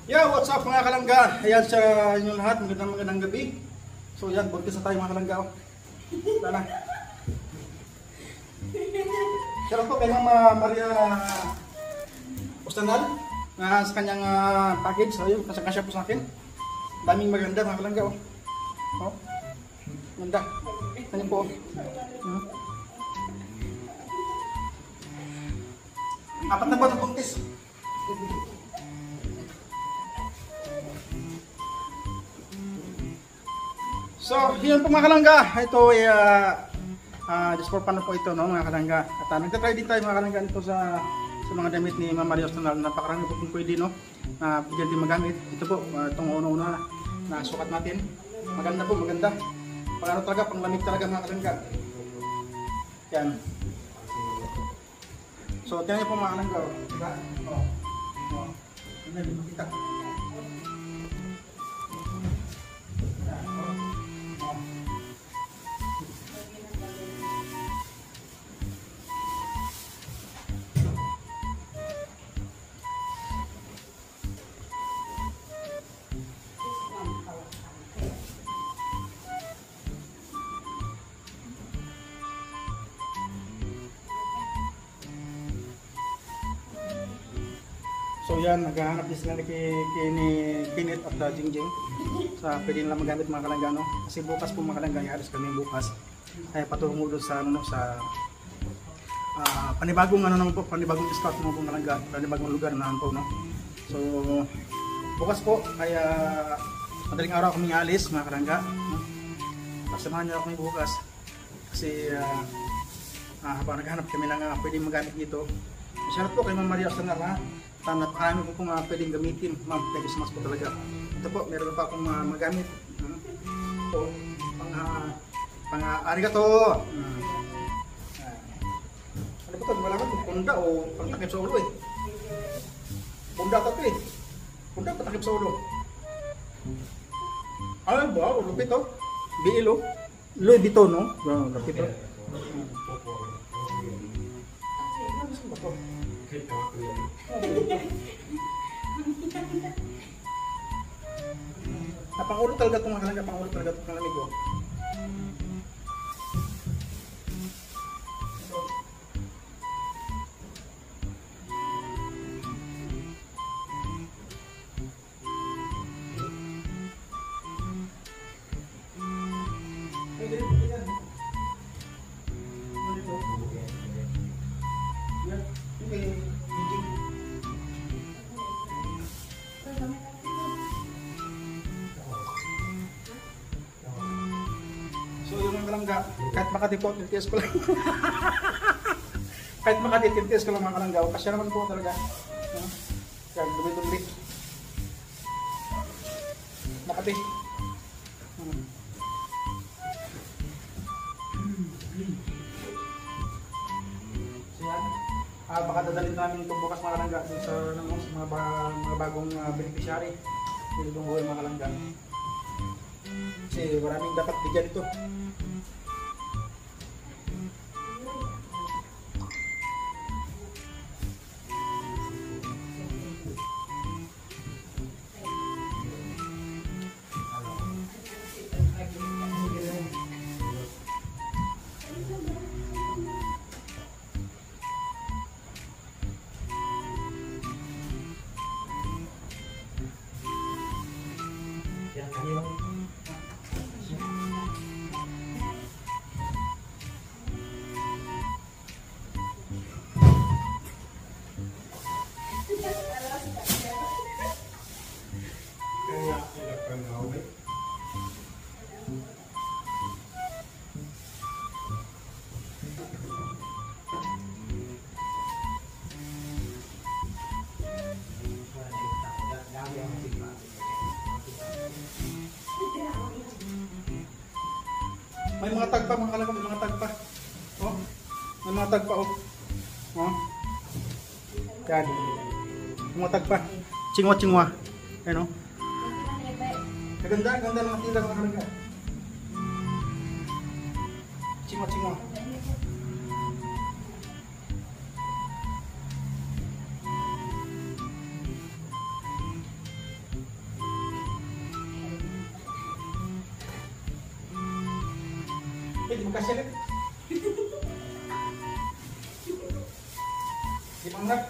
Yo, what's up mga kalangga? Ayan sa inyo lahat, magandang gabi. So yan, buntis na tayo mga kalangga. Tara. Shoutout po kay Mama Maria Ustanal na sa kanyang package. So yun, kasya po sa akin. Daming maganda mga kalangga. Oh. Ganda. Ano po? Apat na ba ng buntis? So, yun po mga kalangga. Ito ay just for fun po ito, no, mga kalangga. At nagtatry din tayo mga kalangga nito sa mga damit ni Mama Maria Ustanal. Napakarami po kung pwede, no, na bigyan din magamit. Ito po, itong una-una na sukat natin. Maganda po, maganda. Pang ano talaga, pang lamig talaga mga kalangga. Yan. So, tingnan niyo po mga kalangga. Diba? Hindi makita. So yan, naghahanap din sila ni Kinit at Jingjing sa pwede nila magamit mga kalangga, no? Kasi bukas po mga kalangga, ialis kami bukas ay patungo doon sa panibagong panibagong spot mo po mga kalangga, panibagong lugar naman po, no? So bukas po ay madaling araw kami alis mga kalangga, no? Pasamahan niyo kami bukas kasi habang naghahanap kami ng pwedeng magamit dito. Masarap po kay Mama Maria Ustanal, ha? Napakarami po kung pwedeng gamitin, ma'am. Thank you so much po talaga. Ito po, meron pa akong magamit. Ito, arigato. Ano ba ito? Malaman kung punda o pangtakip sa ulo eh. Punda ito eh. Punda, patakip sa ulo. Ano ba? Lupit o. Biil o. Louis Vuitton, no? Lupit o. Saan ba ito? Pangulo talaga itong mga kalangga, pangulo talaga itong kalamig ko. Kahit makatipot, titiis ko lang. Kahit makatitiis ko lang mga kalangga. Kasi naman po talaga. Kaya dumi-dumi. Makati. So yan. Baka dadalhin namin ito bukas mga kalangga sa mga bagong beneficiary. Itong buhay mga kalangga. Kasi maraming dapat bigyan ito. May mga tagpa mga kalangga, may mga tagpa. Oh. May mga tagpa oh. Oh. Yan. Mga tagpa. Chingwa-chingwa. Ayun oh. Ganda ng mga tila mga kalangga. Chingwa-chingwa. Di mo kasilip. Di mo nag.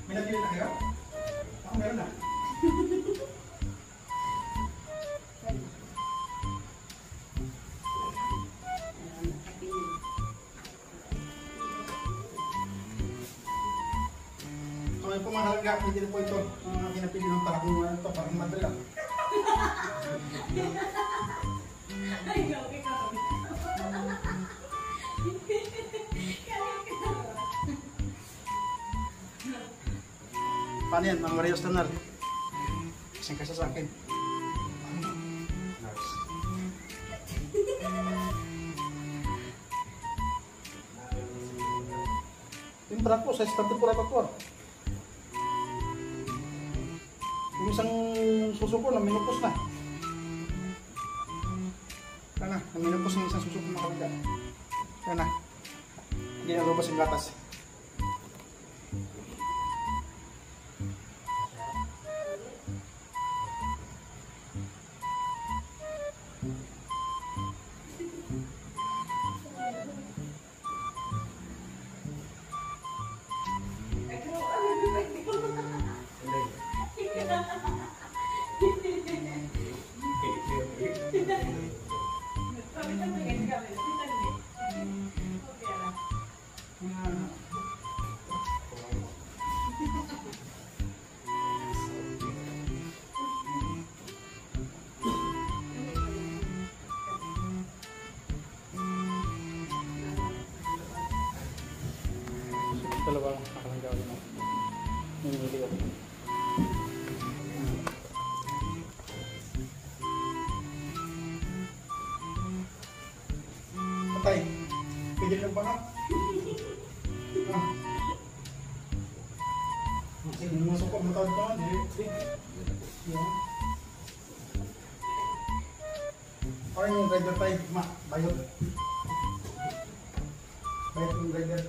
Pinapili na kayo? Ako meron na. So yung pumahalaga, hindi na po ito. Pinapili ng parang ito, parang madali lang. Ay, okay ka. Paano yan, Ma'am Maria Ostanar? Kasing kasi sa akin. Nurse. Yung bra po, sa tempura po. Yung isang suso ko na minupos na. Kaya na, naminupos ng isang susok mga kalangga. Kaya na, hindi na lubos yung gatas. Dalawa nakalanggaw yun ako. Nangyili ako. Patay. Pwede lang ba na? Sige, masok ko. Matawad pa nga. Yan. Parang yung rider tayo. Bayot. Bayot yung rider.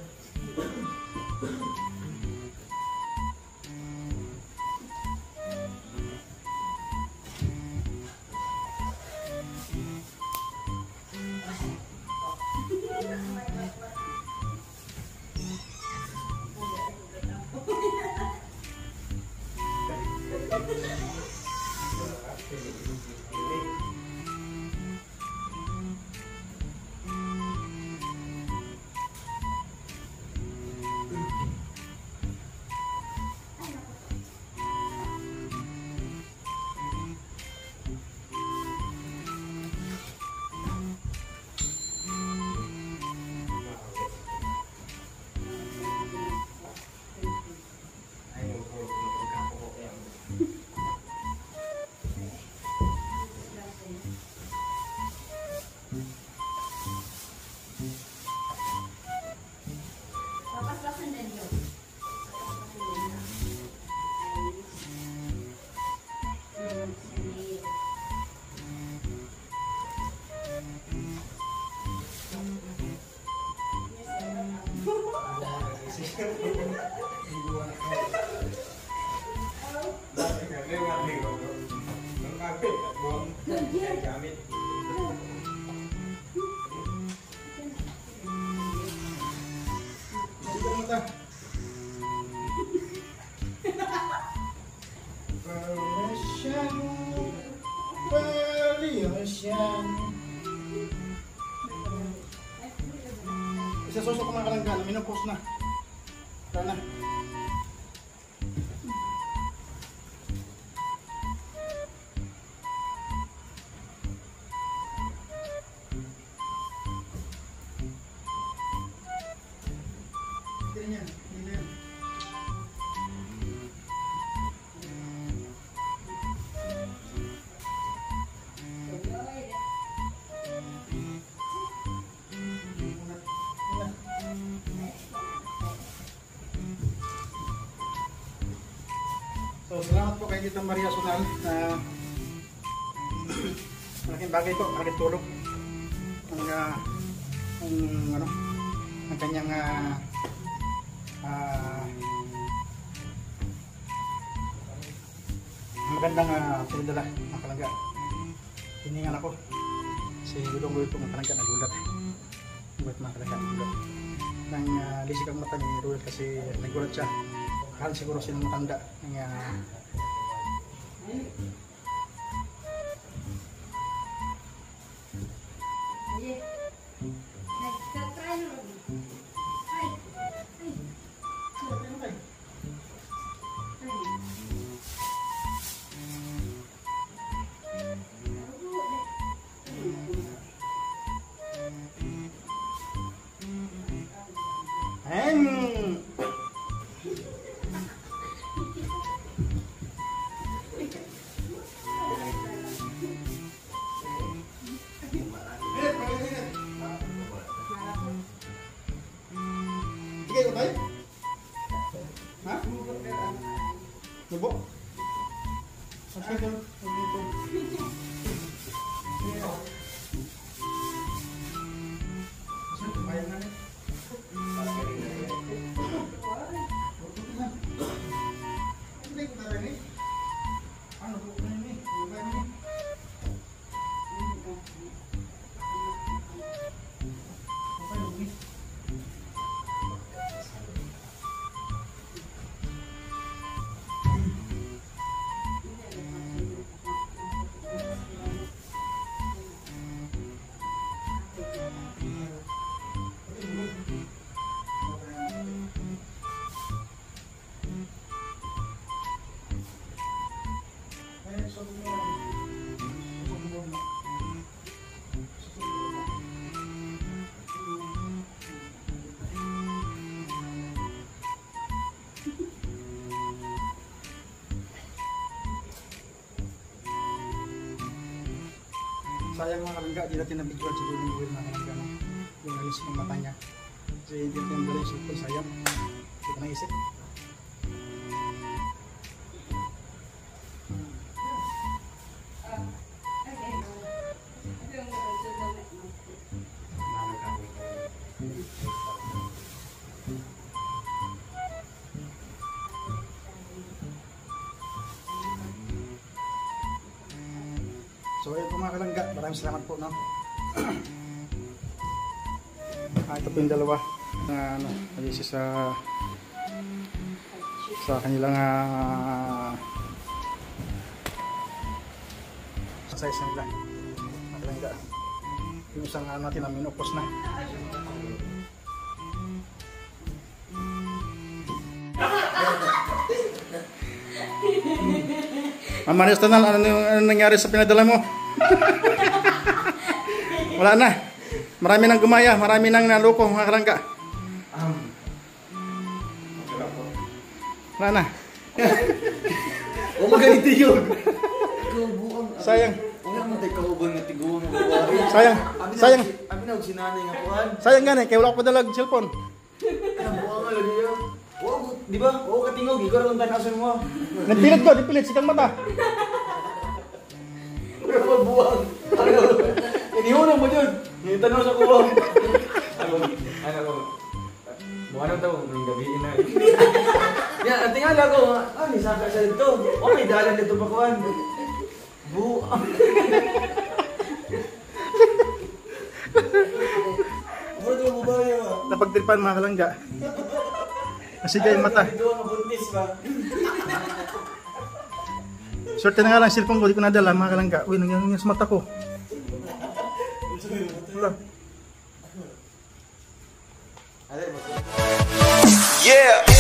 Isa susok mga kalangga, minupos na. Tara na. Hindi yan, hindi yan. So, salamat po kay Tita Maria Sonal na malaking bagay po, malaking tulong ang kanyang magandang pinadala ng kalangga. Hiningan ako si Gudong-Gudong itong kalangga nagulat. Buat mga kalangga nagulat. Nang lisik ang mata ni Ruel kasi nagulat siya. Kahal siguro silang matanda ng Sige, utay? Ha? Lubo? Sige, dito. Sayang mga kalangga, di natin nabidyoan si Lulong Will mga kalangga. No? Yung alis ng mata niya. Kasi hindi natin yung balay sa sayang. Hindi ko naisip. So ayun po mga kalangga, maraming salamat po, no? Ito po yung dalawa na ano, ayusin sa kanilang size nila. Mga kalangga. Yung isang natin na minupos na. Mamanis Tanal, ano nangyari sa pinadala mo? Wala na. Marami nang gumaya, marami nang naloko mga kalangga. Wala na. O maganito yun. Sayang. Wala mo tayo kauban na tiguan mo. Sayang. Sayang. Abi na og sinanay nga kuan. Sayang gani, kaya wala ko padalag cellphone. Ano buang nga lagi yan. Di ba? Oo katingog, ikaw rin tayo asan mo. Nagpilit ko, dipilit, sikang mata. Pero magbuwag. Ano? Iniuna mo dyan. Itanong sa kuwang. Ano ko? Buwan ang tawag, may gabiin na. Yan, ang tingala ko, ni saka sa ito. Okay, dalan nito pa kuwan. Buwang. Ano mo ba yun? Napagtripan mga kalangga. Nasigay yung mata. Ito ang buntis ba? Swerte na nga lang, cellphone ko, di ko nadala mga kalangga. Uy, nangyayang sa mata ko. Wala. Yeah!